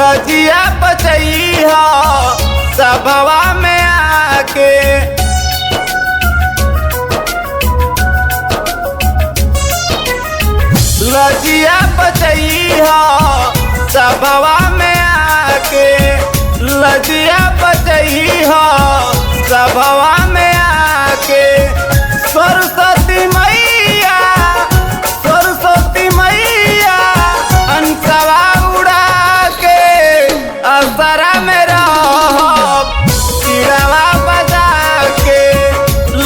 लजिया बचई हो सभवा में आके। लजिया बचई हो सभवा में आके। लजिया बचई हो सभवा में आके। सरस्वती मैया सरस्वती मैया अंसवा उड़ा के असरा में रहब चिड़वा बजा के।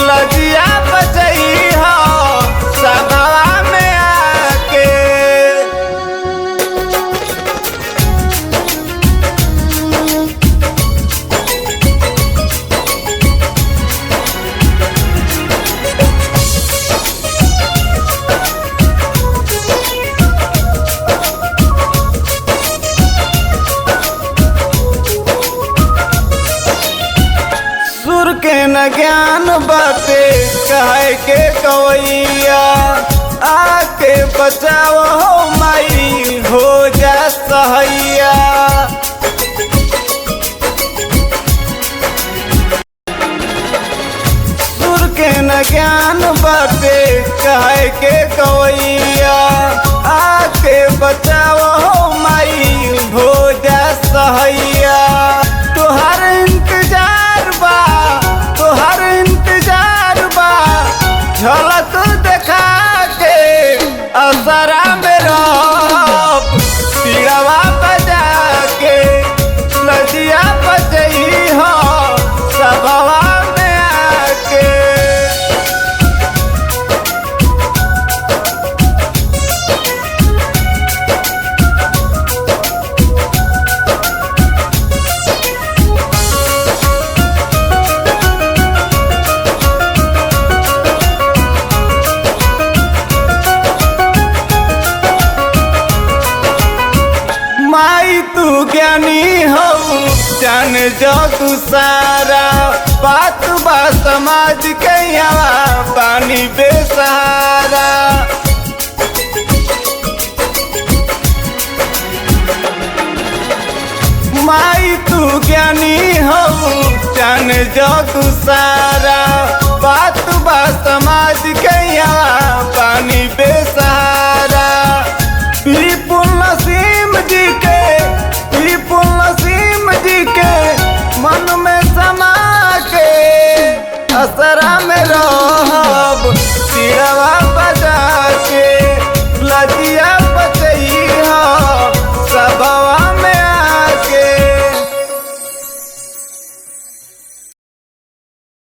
लजिया बचई हो सभवा में आके। सुर के न ज्ञान बाटे कहे के कवैया। आके बचाओ हो माई हो जा सहैया। सुर के न ज्ञान बाटे कहे के कवैया। आके बचाओ हो माई हो जा सहैया। तुहार इंतजार बा तुहार इंतजार बा झलक देखा के असरा में रहब चिड़वा बजा के। लजिया बचई हो सभवा में आके। माई तू ज्ञानी हो जान जो तू सारा। बात बा समाज के यहाँ पानी बेसहारा। माई तू ज्ञानी हो जान जो तू सारा। बात बा समाज के यहाँ पानी